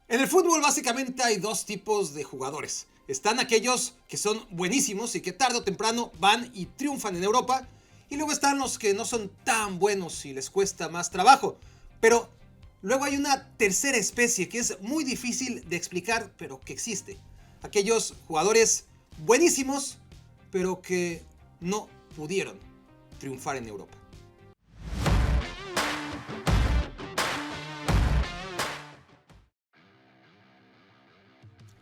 En el fútbol básicamente hay dos tipos de jugadores. Están aquellos que son buenísimos y que tarde o temprano van y triunfan en Europa. Y luego están los que no son tan buenos y les cuesta más trabajo. Pero luego hay una tercera especie que es muy difícil de explicar, pero que existe. Aquellos jugadores buenísimos, pero que no pudieron triunfar en Europa.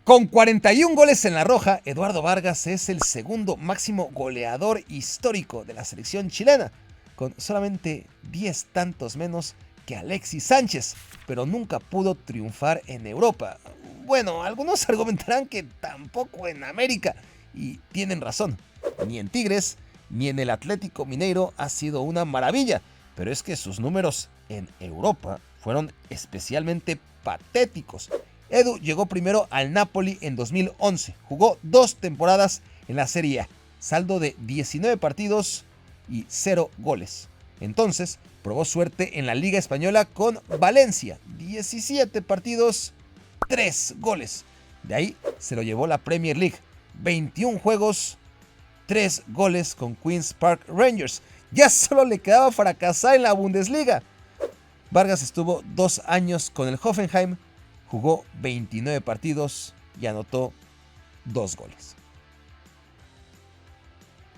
Con 41 goles en la roja, Eduardo Vargas es el segundo máximo goleador histórico de la selección chilena, con solamente 10 tantos menos que Alexis Sánchez, pero nunca pudo triunfar en Europa. Bueno, algunos argumentarán que tampoco en América, y tienen razón. Ni en Tigres, ni en el Atlético Mineiro ha sido una maravilla, pero es que sus números en Europa fueron especialmente patéticos. Edu llegó primero al Napoli en 2011, jugó 2 temporadas en la Serie A, saldo de 19 partidos y 0 goles. Entonces probó suerte en la Liga Española con Valencia, 17 partidos, 3 goles. De ahí se lo llevó la Premier League, 21 juegos, 3 goles con Queen's Park Rangers. Ya solo le quedaba fracasar en la Bundesliga. Vargas estuvo 2 años con el Hoffenheim, jugó 29 partidos y anotó 2 goles.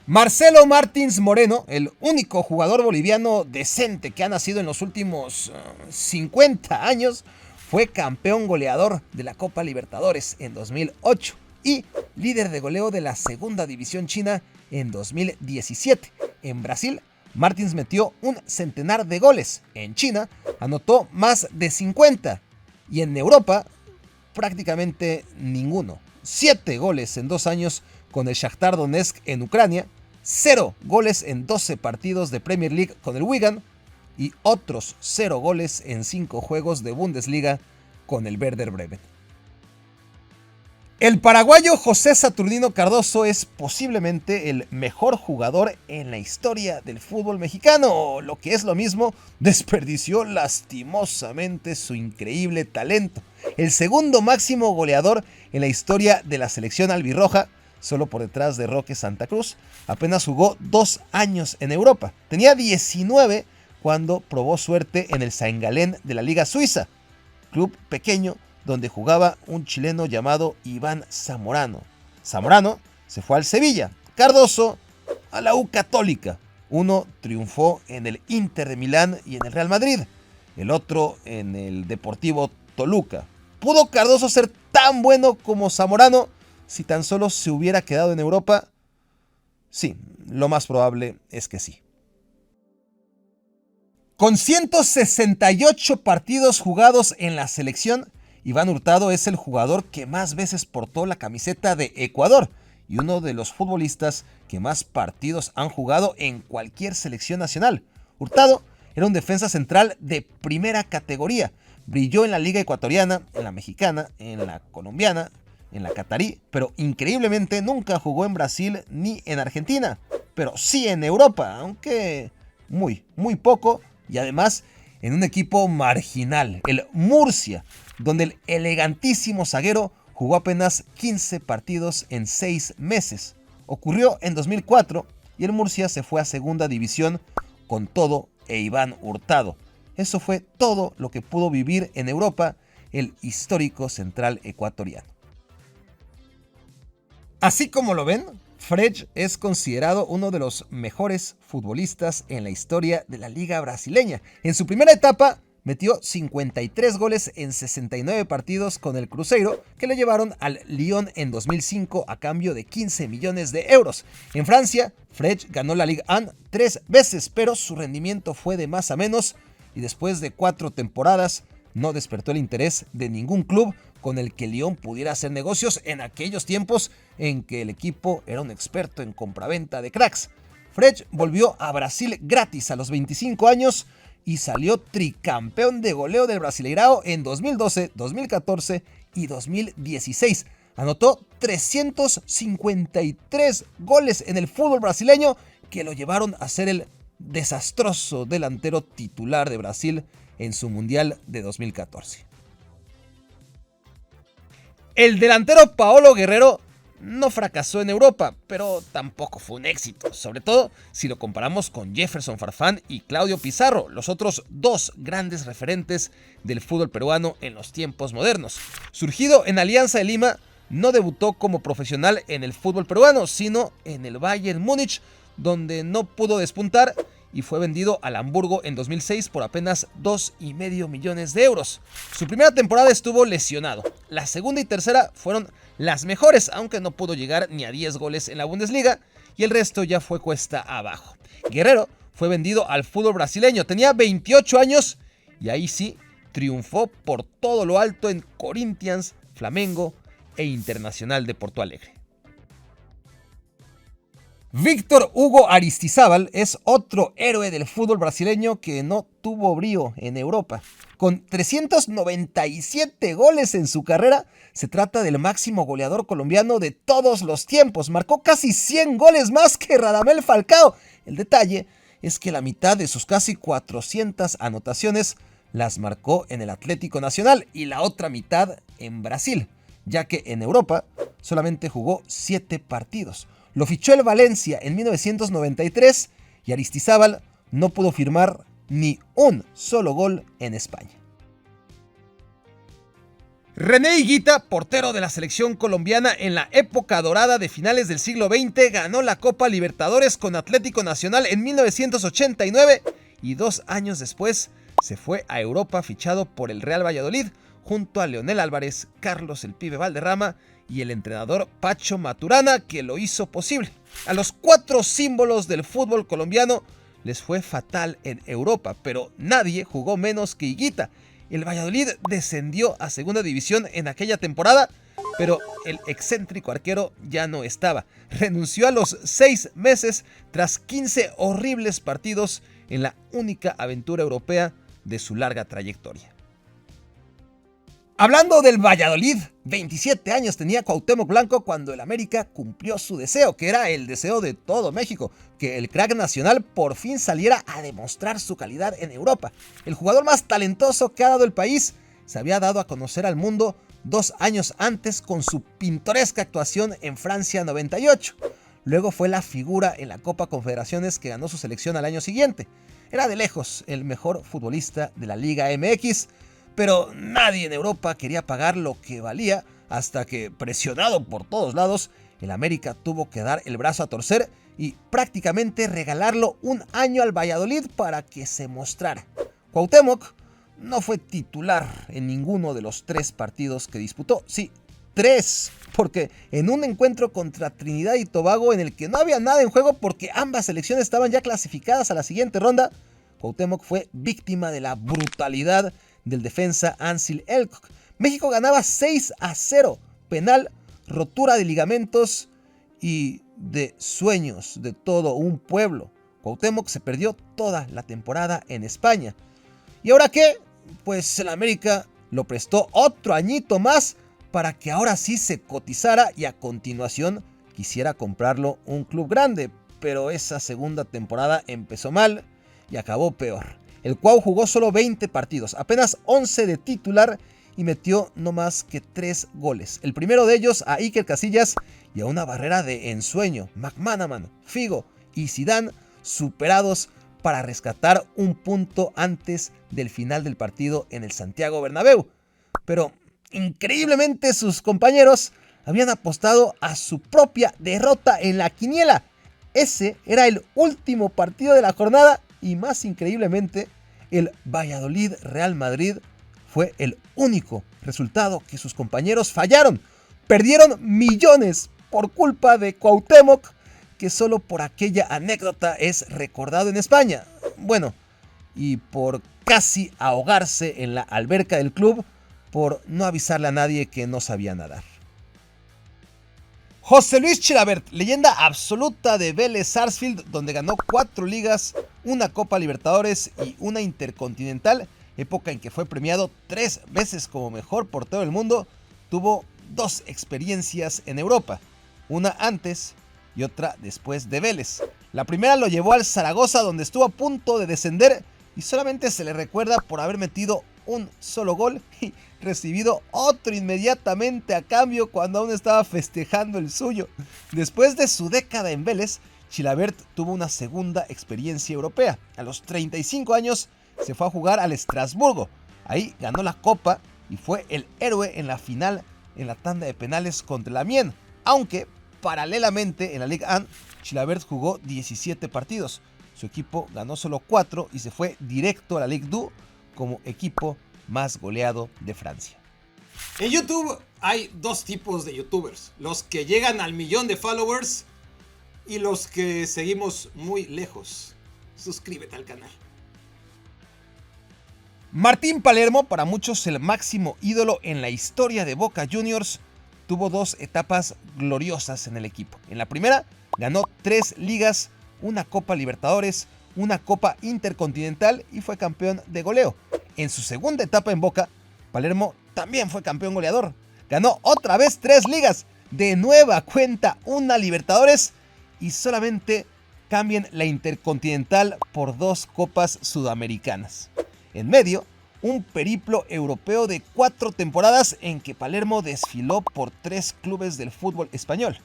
Marcelo Martins Moreno, el único jugador boliviano decente que ha nacido en los últimos 50 años, fue campeón goleador de la Copa Libertadores en 2008 y líder de goleo de la segunda división china en 2017. En Brasil, Martins metió un centenar de goles. En China, anotó más de 50. Y en Europa, prácticamente ninguno. 7 goles en 2 años con el Shakhtar Donetsk en Ucrania, 0 goles en 12 partidos de Premier League con el Wigan y otros 0 goles en 5 juegos de Bundesliga con el Werder Bremen. El paraguayo José Saturnino Cardoso es posiblemente el mejor jugador en la historia del fútbol mexicano, o lo que es lo mismo, desperdició lastimosamente su increíble talento. El segundo máximo goleador en la historia de la selección albirroja, solo por detrás de Roque Santa Cruz, apenas jugó 2 años en Europa. Tenía 19 cuando probó suerte en el Saint Gallen de la Liga Suiza, club pequeño donde jugaba un chileno llamado Iván Zamorano. Zamorano se fue al Sevilla, Cardoso a la U Católica. Uno triunfó en el Inter de Milán y en el Real Madrid, el otro en el Deportivo Toluca. ¿Pudo Cardoso ser tan bueno como Zamorano si tan solo se hubiera quedado en Europa? Sí, lo más probable es que sí. Con 168 partidos jugados en la selección, Iván Hurtado es el jugador que más veces portó la camiseta de Ecuador y uno de los futbolistas que más partidos han jugado en cualquier selección nacional. Hurtado era un defensa central de primera categoría. Brilló en la Liga Ecuatoriana, en la Mexicana, en la Colombiana, en la Catarí, pero increíblemente nunca jugó en Brasil ni en Argentina, pero sí en Europa, aunque muy poco, y además en un equipo marginal, el Murcia, donde el elegantísimo zaguero jugó apenas 15 partidos en 6 meses. Ocurrió en 2004 y el Murcia se fue a segunda división con todo e Iván Hurtado. Eso fue todo lo que pudo vivir en Europa el histórico central ecuatoriano. Así como lo ven, Frech es considerado uno de los mejores futbolistas en la historia de la liga brasileña. En su primera etapa metió 53 goles en 69 partidos con el Cruzeiro, que lo llevaron al Lyon en 2005 a cambio de 15 millones de euros. En Francia, Frech ganó la Ligue 1 3 veces, pero su rendimiento fue de más a menos y después de 4 temporadas no despertó el interés de ningún club con el que Lyon pudiera hacer negocios en aquellos tiempos en que el equipo era un experto en compraventa de cracks. Frech volvió a Brasil gratis a los 25 años y salió tricampeón de goleo del Brasileirao en 2012, 2014 y 2016. Anotó 353 goles en el fútbol brasileño que lo llevaron a ser el desastroso delantero titular de Brasil en su Mundial de 2014. El delantero Paolo Guerrero no fracasó en Europa, pero tampoco fue un éxito, sobre todo si lo comparamos con Jefferson Farfán y Claudio Pizarro, los otros dos grandes referentes del fútbol peruano en los tiempos modernos. Surgido en Alianza de Lima, no debutó como profesional en el fútbol peruano, sino en el Bayern Múnich, donde no pudo despuntar y fue vendido al Hamburgo en 2006 por apenas 2,5 millones de euros. Su primera temporada estuvo lesionado. La segunda y tercera fueron las mejores, aunque no pudo llegar ni a 10 goles en la Bundesliga, y el resto ya fue cuesta abajo. Guerrero fue vendido al fútbol brasileño, tenía 28 años y ahí sí triunfó por todo lo alto en Corinthians, Flamengo e Internacional de Porto Alegre. Víctor Hugo Aristizábal es otro héroe del fútbol brasileño que no tuvo brío en Europa. Con 397 goles en su carrera, se trata del máximo goleador colombiano de todos los tiempos. Marcó casi 100 goles más que Radamel Falcao. El detalle es que la mitad de sus casi 400 anotaciones las marcó en el Atlético Nacional y la otra mitad en Brasil, ya que en Europa solamente jugó 7 partidos. Lo fichó el Valencia en 1993 y Aristizábal no pudo firmar ni un solo gol en España. René Higuita, portero de la selección colombiana en la época dorada de finales del siglo XX, ganó la Copa Libertadores con Atlético Nacional en 1989 y 2 años después se fue a Europa fichado por el Real Valladolid junto a Leonel Álvarez, Carlos el Pibe Valderrama y el entrenador Pacho Maturana, que lo hizo posible. A los 4 símbolos del fútbol colombiano les fue fatal en Europa, pero nadie jugó menos que Higuita. El Valladolid descendió a segunda división en aquella temporada, pero el excéntrico arquero ya no estaba. Renunció a los 6 meses tras 15 horribles partidos en la única aventura europea de su larga trayectoria. Hablando del Valladolid, 27 años tenía Cuauhtémoc Blanco cuando el América cumplió su deseo, que era el deseo de todo México, que el crack nacional por fin saliera a demostrar su calidad en Europa. El jugador más talentoso que ha dado el país se había dado a conocer al mundo 2 años antes con su pintoresca actuación en Francia 98. Luego fue la figura en la Copa Confederaciones que ganó su selección al año siguiente. Era de lejos el mejor futbolista de la Liga MX, pero nadie en Europa quería pagar lo que valía hasta que, presionado por todos lados, el América tuvo que dar el brazo a torcer y prácticamente regalarlo un año al Valladolid para que se mostrara. Cuauhtémoc no fue titular en ninguno de los 3 partidos que disputó. Sí, 3, porque en un encuentro contra Trinidad y Tobago en el que no había nada en juego porque ambas selecciones estaban ya clasificadas a la siguiente ronda, Cuauhtémoc fue víctima de la brutalidad del defensa Ansel Elcock. México ganaba 6-0, penal, rotura de ligamentos y de sueños de todo un pueblo. Cuauhtémoc se perdió toda la temporada en España. ¿Y ahora qué? Pues el América lo prestó otro añito más para que ahora sí se cotizara y a continuación quisiera comprarlo un club grande. Pero esa segunda temporada empezó mal y acabó peor. El Cuau jugó solo 20 partidos, apenas 11 de titular y metió no más que 3 goles. El primero de ellos a Iker Casillas y a una barrera de ensueño. McManaman, Figo y Zidane superados para rescatar un punto antes del final del partido en el Santiago Bernabéu. Pero increíblemente sus compañeros habían apostado a su propia derrota en la quiniela. Ese era el último partido de la jornada y más increíblemente el Valladolid Real Madrid fue el único resultado que sus compañeros fallaron. Perdieron millones por culpa de Cuauhtémoc, que solo por aquella anécdota es recordado en España. Bueno, y por casi ahogarse en la alberca del club por no avisarle a nadie que no sabía nadar. José Luis Chilavert, leyenda absoluta de Vélez Sarsfield, donde ganó 4 ligas, una Copa Libertadores y una Intercontinental, época en que fue premiado 3 veces como mejor portero del mundo, tuvo 2 experiencias en Europa, una antes y otra después de Vélez. La primera lo llevó al Zaragoza, donde estuvo a punto de descender y solamente se le recuerda por haber metido un solo gol y recibido otro inmediatamente a cambio cuando aún estaba festejando el suyo. Después de su década en Vélez, Chilavert tuvo una segunda experiencia europea. A los 35 años se fue a jugar al Estrasburgo. Ahí ganó la Copa y fue el héroe en la final en la tanda de penales contra el Amiens. Aunque, paralelamente, en la Ligue 1, Chilavert jugó 17 partidos. Su equipo ganó solo 4 y se fue directo a la Ligue 2 como equipo más goleado de Francia. En YouTube hay dos tipos de youtubers: los que llegan al 1.000.000 de followers y los que seguimos muy lejos. Suscríbete al canal. Martín Palermo, para muchos el máximo ídolo en la historia de Boca Juniors, tuvo dos etapas gloriosas en el equipo. En la primera, ganó 3 ligas, una Copa Libertadores, una Copa Intercontinental y fue campeón de goleo. En su segunda etapa en Boca, Palermo también fue campeón goleador. Ganó otra vez 3 ligas, de nueva cuenta una Libertadores y solamente cambian la Intercontinental por 2 copas sudamericanas. En medio, un periplo europeo de 4 temporadas en que Palermo desfiló por 3 clubes del fútbol español.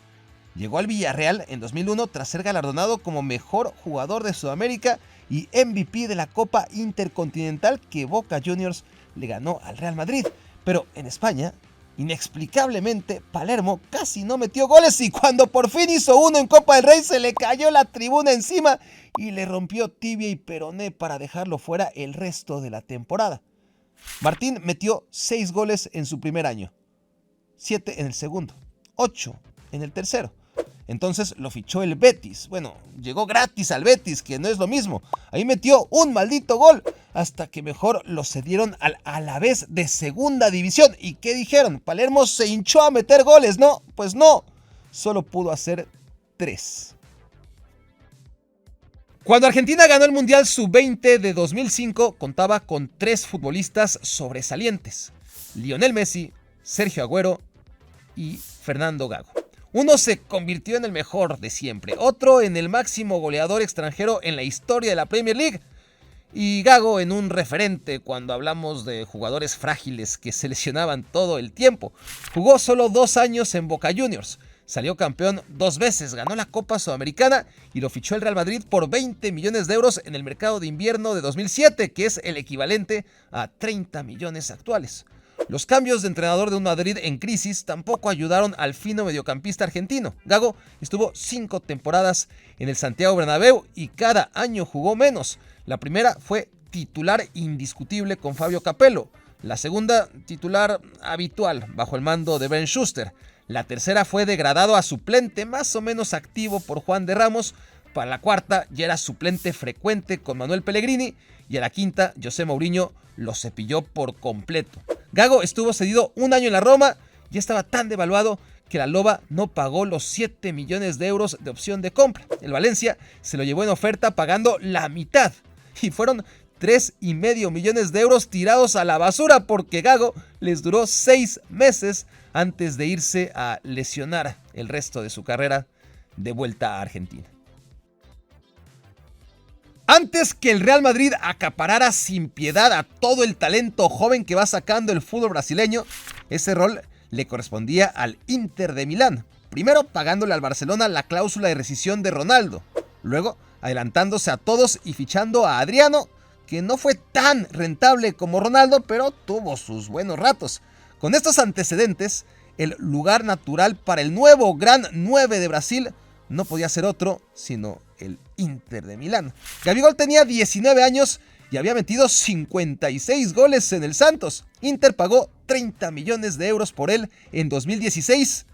Llegó al Villarreal en 2001 tras ser galardonado como mejor jugador de Sudamérica y MVP de la Copa Intercontinental que Boca Juniors le ganó al Real Madrid. Pero en España, inexplicablemente, Palermo casi no metió goles y cuando por fin hizo uno en Copa del Rey se le cayó la tribuna encima y le rompió tibia y peroné para dejarlo fuera el resto de la temporada. Martín metió 6 goles en su primer año, 7 en el segundo, 8 en el tercero. Entonces lo fichó el Betis. Bueno, llegó gratis al Betis, que no es lo mismo. Ahí metió un maldito gol, hasta que mejor lo cedieron al Alavés de segunda división. ¿Y qué dijeron? Palermo se hinchó a meter goles, ¿no? Pues no, solo pudo hacer 3. Cuando Argentina ganó el Mundial Sub-20 de 2005, contaba con 3 futbolistas sobresalientes: Lionel Messi, Sergio Agüero y Fernando Gago. Uno se convirtió en el mejor de siempre, otro en el máximo goleador extranjero en la historia de la Premier League y Gago en un referente cuando hablamos de jugadores frágiles que se lesionaban todo el tiempo. Jugó solo 2 años en Boca Juniors, salió campeón 2 veces, ganó la Copa Sudamericana y lo fichó el Real Madrid por 20 millones de euros en el mercado de invierno de 2007, que es el equivalente a 30 millones actuales. Los cambios de entrenador de un Madrid en crisis tampoco ayudaron al fino mediocampista argentino. Gago estuvo 5 temporadas en el Santiago Bernabéu y cada año jugó menos. La primera fue titular indiscutible con Fabio Capello. La segunda, titular habitual bajo el mando de Ben Schuster. La tercera fue degradado a suplente más o menos activo por Juan de Ramos. Para la cuarta ya era suplente frecuente con Manuel Pellegrini. Y a la quinta, José Mourinho lo cepilló por completo. Gago estuvo cedido 1 año en la Roma y estaba tan devaluado que la Loba no pagó los 7 millones de euros de opción de compra. El Valencia se lo llevó en oferta pagando la mitad y fueron 3,5 millones de euros tirados a la basura porque Gago les duró 6 meses antes de irse a lesionar el resto de su carrera de vuelta a Argentina. Antes que el Real Madrid acaparara sin piedad a todo el talento joven que va sacando el fútbol brasileño, ese rol le correspondía al Inter de Milán. Primero pagándole al Barcelona la cláusula de rescisión de Ronaldo, luego adelantándose a todos y fichando a Adriano, que no fue tan rentable como Ronaldo, pero tuvo sus buenos ratos. Con estos antecedentes, el lugar natural para el nuevo gran 9 de Brasil no podía ser otro sino el Inter de Milán. Gabigol tenía 19 años y había metido 56 goles en el Santos. Inter pagó 30 millones de euros por él en 2016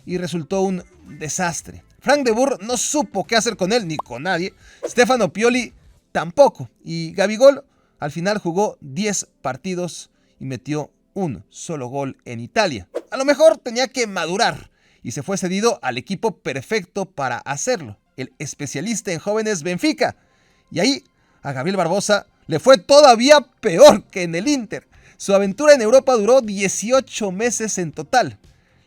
y resultó un desastre. Frank de Boer no supo qué hacer con él ni con nadie. Stefano Pioli tampoco. Y Gabigol al final jugó 10 partidos y metió un solo gol en Italia. A lo mejor tenía que madurar y se fue cedido al equipo perfecto para hacerlo, el especialista en jóvenes Benfica. Y ahí a Gabriel Barbosa le fue todavía peor que en el Inter. Su aventura en Europa duró 18 meses en total.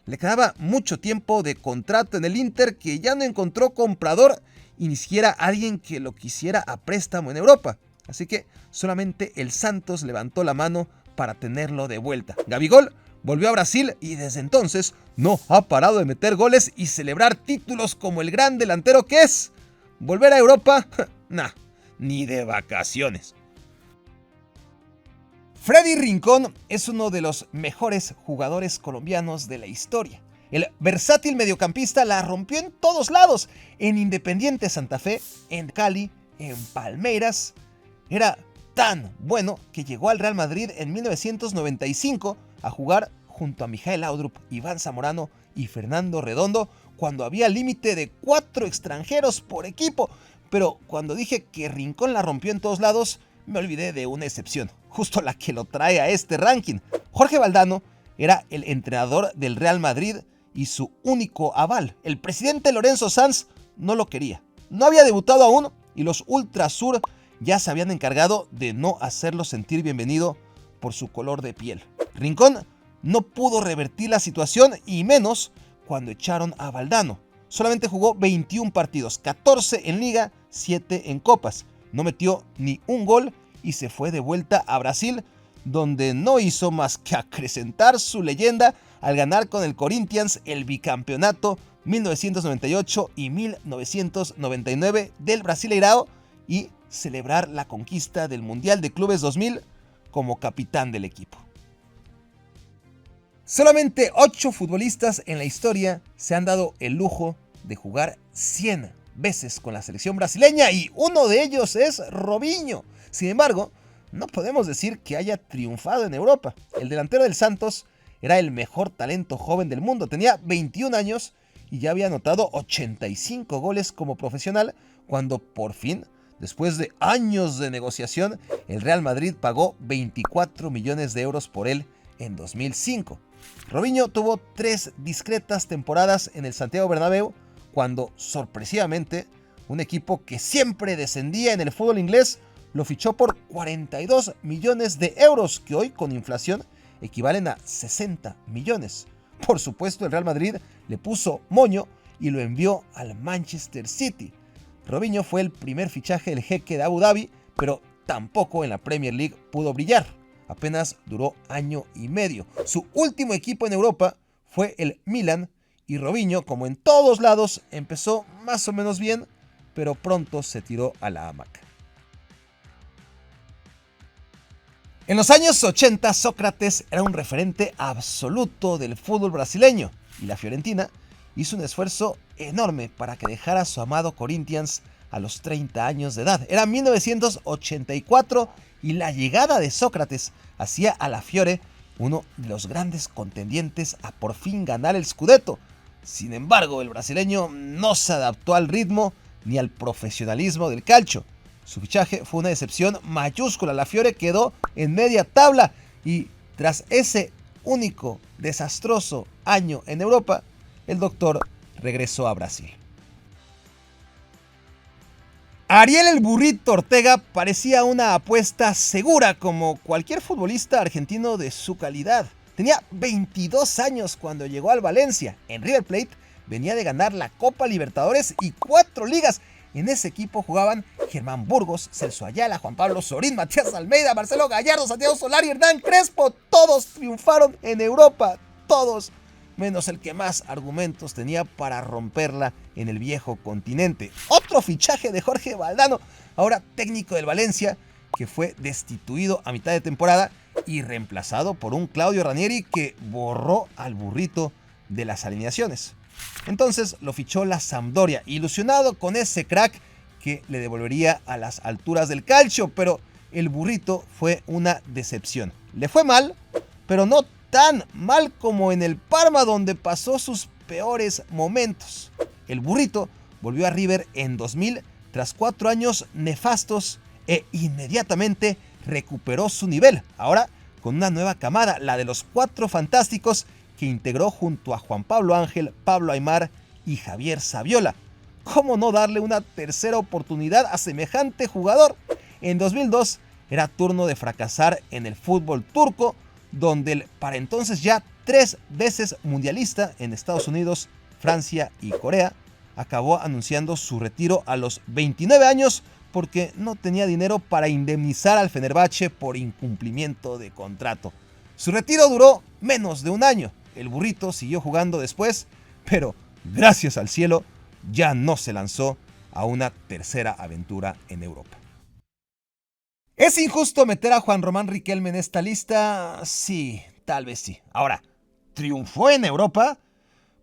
Le quedaba mucho tiempo de contrato en el Inter que ya no encontró comprador y ni siquiera alguien que lo quisiera a préstamo en Europa. Así que solamente el Santos levantó la mano para tenerlo de vuelta. Gabigol volvió a Brasil y desde entonces no ha parado de meter goles y celebrar títulos como el gran delantero que es. ¿Volver a Europa? Nah, ni de vacaciones. Freddy Rincón es uno de los mejores jugadores colombianos de la historia. El versátil mediocampista la rompió en todos lados, en Independiente Santa Fe, en Cali, en Palmeiras. Era tan bueno que llegó al Real Madrid en 1995 a jugar junto a Mijael Laudrup, Iván Zamorano y Fernando Redondo, cuando había límite de 4 extranjeros por equipo. Pero cuando dije que Rincón la rompió en todos lados, me olvidé de una excepción, justo la que lo trae a este ranking. Jorge Valdano era el entrenador del Real Madrid y su único aval. El presidente Lorenzo Sanz no lo quería. No había debutado aún y los Ultrasur ya se habían encargado de no hacerlo sentir bienvenido por su color de piel. Rincón no pudo revertir la situación y menos cuando echaron a Valdano. Solamente jugó 21 partidos, 14 en Liga, 7 en Copas. No metió ni un gol y se fue de vuelta a Brasil, donde no hizo más que acrecentar su leyenda al ganar con el Corinthians el bicampeonato 1998 y 1999 del Brasileirao y celebrar la conquista del Mundial de Clubes 2000 como capitán del equipo. Solamente 8 futbolistas en la historia se han dado el lujo de jugar 100 veces con la selección brasileña y uno de ellos es Robinho. Sin embargo, no podemos decir que haya triunfado en Europa. El delantero del Santos era el mejor talento joven del mundo. Tenía 21 años y ya había anotado 85 goles como profesional cuando por fin, después de años de negociación, el Real Madrid pagó 24 millones de euros por él en 2005. Robinho tuvo 3 discretas temporadas en el Santiago Bernabéu cuando sorpresivamente un equipo que siempre descendía en el fútbol inglés lo fichó por 42 millones de euros, que hoy con inflación equivalen a 60 millones. Por supuesto, el Real Madrid le puso moño y lo envió al Manchester City. Robinho fue el primer fichaje del jeque de Abu Dhabi, pero tampoco en la Premier League pudo brillar. Apenas duró año y medio. Su último equipo en Europa fue el Milan y Robinho, como en todos lados, empezó más o menos bien, pero pronto se tiró a la hamaca. En los años 80, Sócrates era un referente absoluto del fútbol brasileño y la Fiorentina hizo un esfuerzo enorme para que dejara a su amado Corinthians a los 30 años de edad. Era 1984 y la llegada de Sócrates hacía a la Fiore uno de los grandes contendientes a por fin ganar el Scudetto. Sin embargo, el brasileño no se adaptó al ritmo ni al profesionalismo del calcio. Su fichaje fue una decepción mayúscula. La Fiore quedó en media tabla y tras ese único desastroso año en Europa, el doctor regresó a Brasil. Ariel el Burrito Ortega parecía una apuesta segura como cualquier futbolista argentino de su calidad. Tenía 22 años cuando llegó al Valencia. En River Plate venía de ganar la Copa Libertadores y 4 ligas. En ese equipo jugaban Germán Burgos, Celso Ayala, Juan Pablo Sorín, Matías Almeida, Marcelo Gallardo, Santiago Solari y Hernán Crespo. Todos triunfaron en Europa, todos, menos el que más argumentos tenía para romperla en el viejo continente. Otro fichaje de Jorge Valdano, ahora técnico del Valencia, que fue destituido a mitad de temporada y reemplazado por un Claudio Ranieri que borró al Burrito de las alineaciones. Entonces lo fichó la Sampdoria, ilusionado con ese crack que le devolvería a las alturas del calcio, pero el Burrito fue una decepción. Le fue mal, pero no tan mal como en el Parma, donde pasó sus peores momentos. El Burrito volvió a River en 2000 tras 4 años nefastos e inmediatamente recuperó su nivel, ahora con una nueva camada, la de los 4 fantásticos que integró junto a Juan Pablo Ángel, Pablo Aimar y Javier Saviola. ¿Cómo no darle una tercera oportunidad a semejante jugador? En 2002 era turno de fracasar en el fútbol turco, donde el para entonces ya 3 veces mundialista en Estados Unidos, Francia y Corea, acabó anunciando su retiro a los 29 años porque no tenía dinero para indemnizar al Fenerbahce por incumplimiento de contrato. Su retiro duró menos de un año. El burrito siguió jugando después, pero gracias al cielo ya no se lanzó a una tercera aventura en Europa. ¿Es injusto meter a Juan Román Riquelme en esta lista? Sí, tal vez sí. Ahora, ¿triunfó en Europa?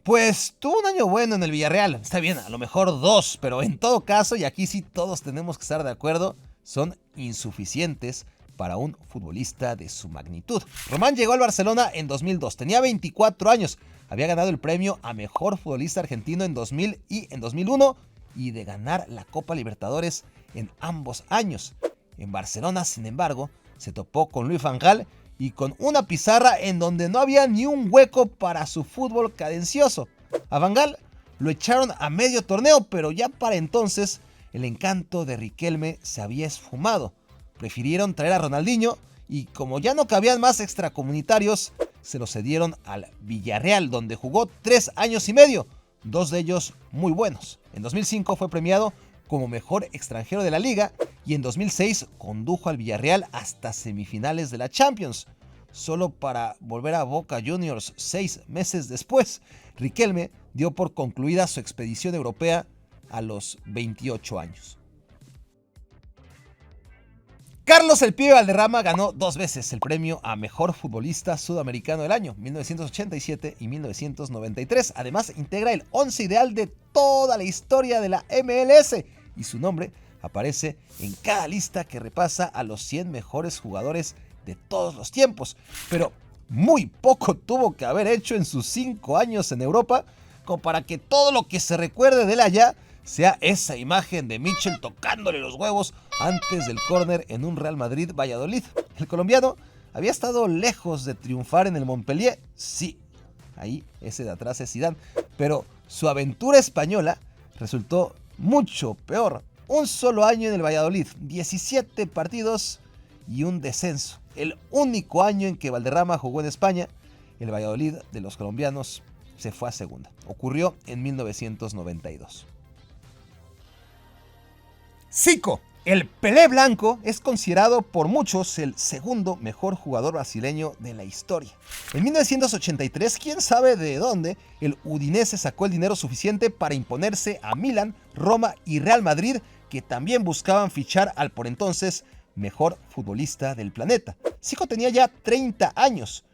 Pues tuvo un año bueno en el Villarreal. Está bien, a lo mejor 2, pero en todo caso, y aquí sí todos tenemos que estar de acuerdo, son insuficientes para un futbolista de su magnitud. Román llegó al Barcelona en 2002, tenía 24 años, había ganado el premio a mejor futbolista argentino en 2000 y en 2001 y de ganar la Copa Libertadores en ambos años. En Barcelona, sin embargo, se topó con Louis van Gaal y con una pizarra en donde no había ni un hueco para su fútbol cadencioso. A Van Gaal lo echaron a medio torneo, pero ya para entonces el encanto de Riquelme se había esfumado. Prefirieron traer a Ronaldinho y como ya no cabían más extracomunitarios, se lo cedieron al Villarreal, donde jugó 3 años y medio, 2 de ellos muy buenos. En 2005 fue premiado como mejor extranjero de la liga y en 2006 condujo al Villarreal hasta semifinales de la Champions, solo para volver a Boca Juniors 6 meses después. Riquelme dio por concluida su expedición europea a los 28 años. Carlos El Pibe Valderrama ganó 2 veces el premio a Mejor Futbolista Sudamericano del año, 1987 y 1993. Además, integra el 11 ideal de toda la historia de la MLS y su nombre aparece en cada lista que repasa a los 100 mejores jugadores de todos los tiempos. Pero muy poco tuvo que haber hecho en sus 5 años en Europa como para que todo lo que se recuerde de él allá sea esa imagen de Mitchell tocándole los huevos antes del córner en un Real Madrid-Valladolid. El colombiano había estado lejos de triunfar en el Montpellier, sí, ahí ese de atrás es Zidane, pero su aventura española resultó mucho peor. Un solo año en el Valladolid, 17 partidos y un descenso. El único año en que Valderrama jugó en España, el Valladolid de los colombianos se fue a segunda. Ocurrió en 1992. Zico, el Pelé Blanco, es considerado por muchos el segundo mejor jugador brasileño de la historia. En 1983, quién sabe de dónde, el Udinese sacó el dinero suficiente para imponerse a Milan, Roma y Real Madrid, que también buscaban fichar al por entonces mejor futbolista del planeta. Zico tenía ya 30 años.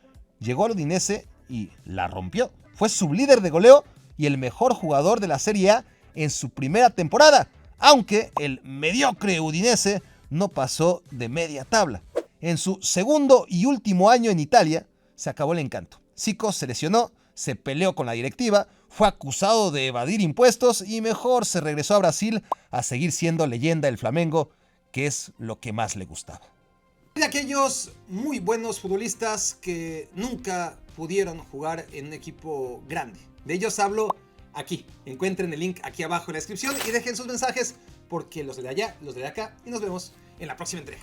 Llegó al Udinese y la rompió. Fue sublíder de goleo y el mejor jugador de la Serie A en su primera temporada, aunque el mediocre Udinese no pasó de media tabla. En su segundo y último año en Italia, se acabó el encanto. Zico se lesionó, se peleó con la directiva, fue acusado de evadir impuestos y mejor se regresó a Brasil a seguir siendo leyenda del Flamengo, que es lo que más le gustaba. De aquellos muy buenos futbolistas que nunca pudieron jugar en un equipo grande. De ellos hablo aquí. Encuentren el link aquí abajo en la descripción y dejen sus mensajes porque los de allá, los de acá y nos vemos en la próxima entrega.